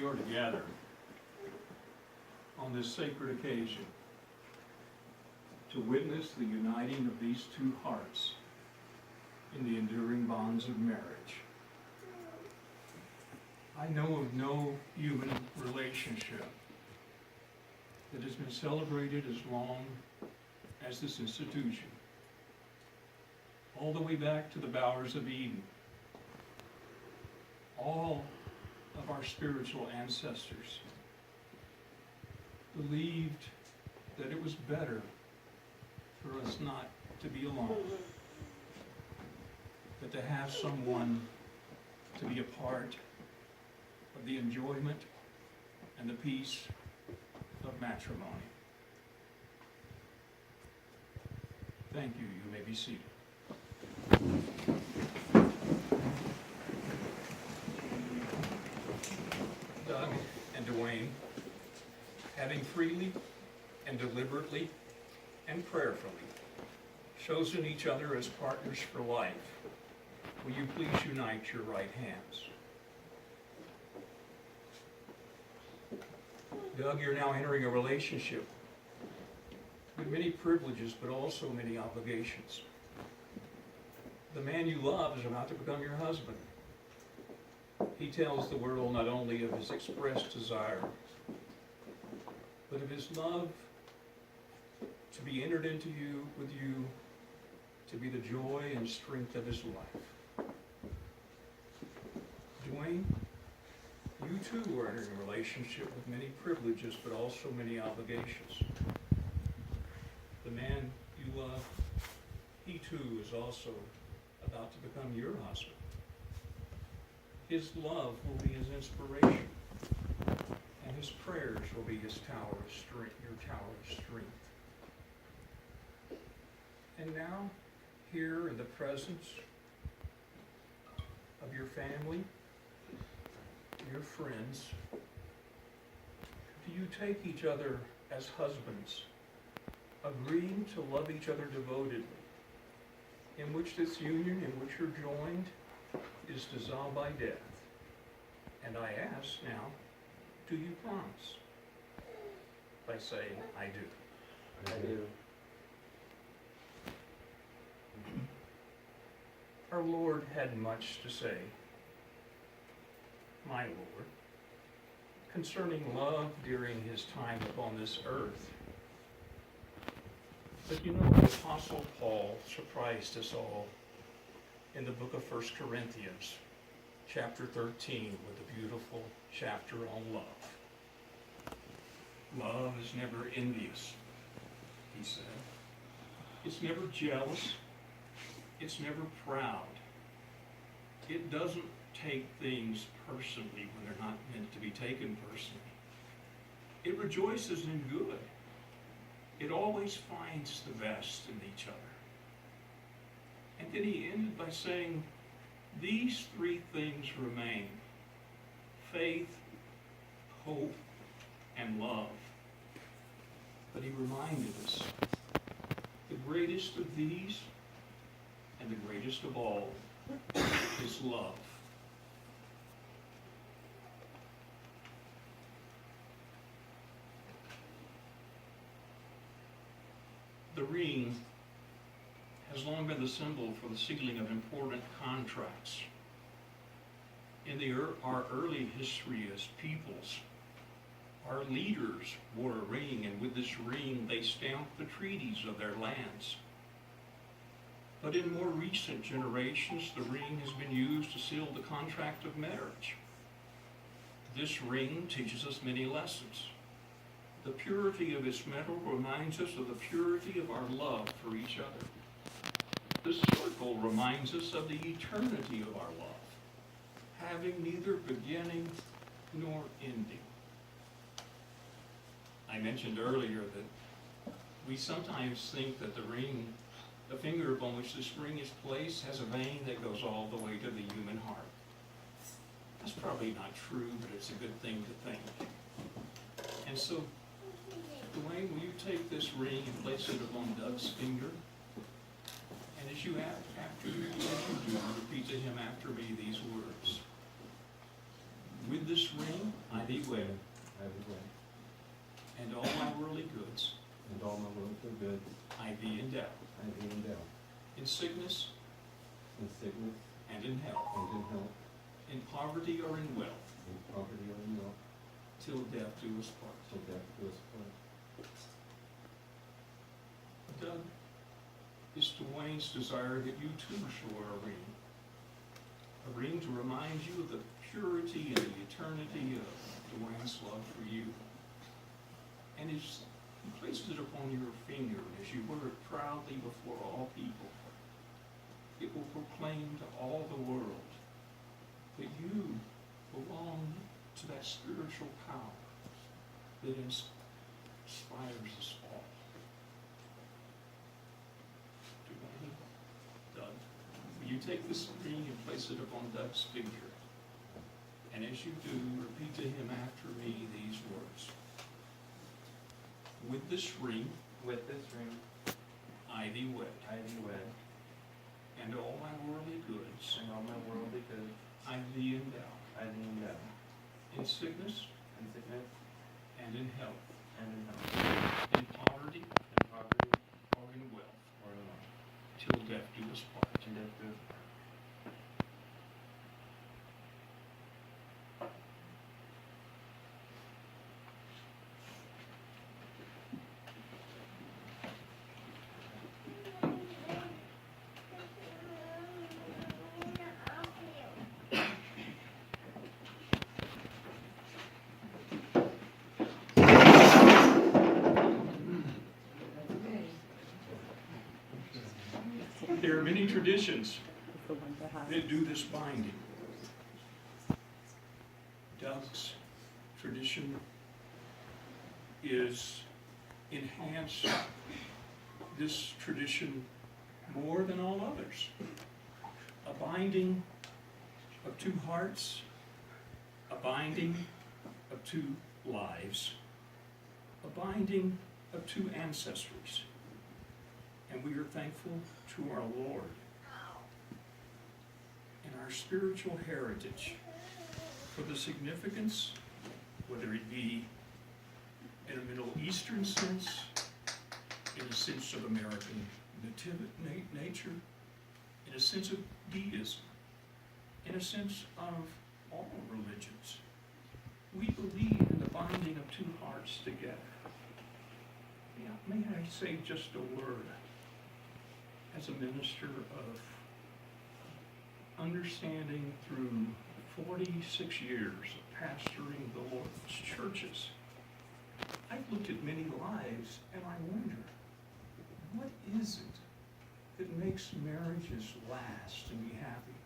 we are together on this sacred occasion to witness the uniting of these two hearts in the enduring bonds of marriage. I know of no human relationship that has been celebrated as long as this institution, all the way back to the bowers of Eden. All of our spiritual ancestors believed that it was better for us not to be alone, but to have someone to be a part of the enjoyment and the peace of matrimony. Thank you. You may be seated. Doug and Dwayne, having freely and deliberately and prayerfully chosen each other as partners for life, will you please unite your right hands? Doug, you're now entering a relationship with many privileges, but also many obligations. The man you love is about to become your husband. He tells the world not only of his expressed desire, but of his love to be entered into you, with you, to be the joy and strength of his life. Dwayne, you too are entering a relationship with many privileges, but also many obligations. The man you love, he too is also about to become your husband. His love will be his inspiration, and his prayers will be his tower of strength, your tower of strength. And now, here in the presence of your family, your friends, do you take each other as husbands, agreeing to love each other devotedly, in which this union in which you're joined is dissolved by death? And I ask now, do you promise? By saying, I do. I do. Our Lord had much to say, my Lord, concerning love during his time upon this earth. But you know, the Apostle Paul surprised us all in the book of 1 Corinthians, chapter 13, with a beautiful chapter on love. Love is never envious, he said. It's never jealous. It's never proud. It doesn't take things personally when they're not meant to be taken personally. It rejoices in good. It always finds the best in each other. And then he ended by saying, these three things remain: faith, hope, and love. But he reminded us, the greatest of these and the greatest of all is love. The ring has long been the symbol for the sealing of important contracts. In our early history as peoples, our leaders wore a ring, and with this ring they stamped the treaties of their lands. But in more recent generations, the ring has been used to seal the contract of marriage. This ring teaches us many lessons. The purity of its metal reminds us of the purity of our love for each other. The circle reminds us of the eternity of our love, having neither beginning nor ending. I mentioned earlier that we sometimes think that the ring, the finger upon which this ring is placed, has a vein that goes all the way to the human heart. That's probably not true, but it's a good thing to think. And so, Dwayne, will you take this ring and place it upon Doug's finger? And as you do, repeat to him after me these words. With this ring I thee wed, I thee wed, and all my worldly goods and all my worldly goods I thee endow, I thee endow, in sickness in sickness and in health, and in health, in poverty or in wealth, in poverty or in wealth, till death do us part. till death do us part. Doug, it's Dwayne's desire that you too shall wear a ring to remind you of the purity and the eternity of Dwayne's love for you. And he places it upon your finger as you wear it proudly before all people. It will proclaim to all the world that you belong to that spiritual power that inspires us all. Dwayne, Doug, will you take this ring and place it upon Doug's finger? And as you do, repeat to him after me these words. With this ring, I thee wed, and all my worldly goods, I thee endow, in sickness and in health, in poverty or in wealth, till death do us part. There are many traditions that do this binding. Doug's tradition is enhance this tradition more than all others. A binding of two hearts, a binding of two lives, a binding of two ancestries. And we are thankful to our Lord and our spiritual heritage for the significance, whether it be in a Middle Eastern sense, in a sense of American nature, in a sense of deism, in a sense of all religions. We believe in the binding of two hearts together. Yeah, may I say just a word as a minister of understanding through 46 years of pastoring the Lord's churches. I've looked at many lives and I wonder, what is it that makes marriages last and be happy?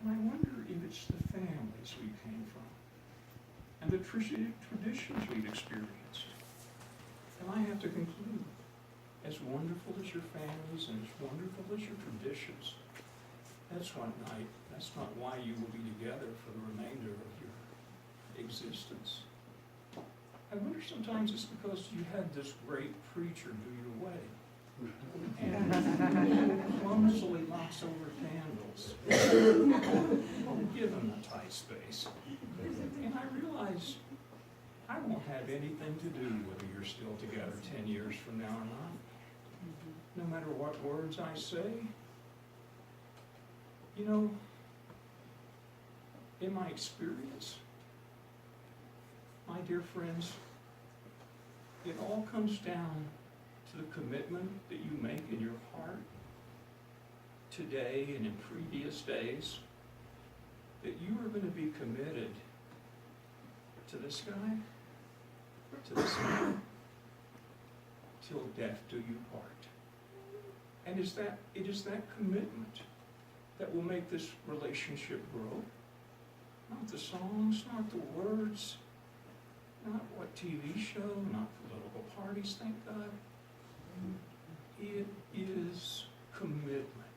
And I wonder if it's the families we came from and the traditions we've experienced. And I have to conclude, as wonderful as your families and as wonderful as your traditions, that's not why you will be together for the remainder of your existence. I wonder sometimes it's because you had this great preacher do your wedding. And clumsily knocks over candles. Give him a tight space. And I realize I won't have anything to do whether you're still together 10 years from now or not. No matter what words I say. You know, in my experience, my dear friends, it all comes down to the commitment that you make in your heart today and in previous days, that you are going to be committed to this guy, to this man, till death do you part. And it is that commitment that will make this relationship grow. Not the songs, not the words, not what TV show, not political parties, thank God. It is commitment.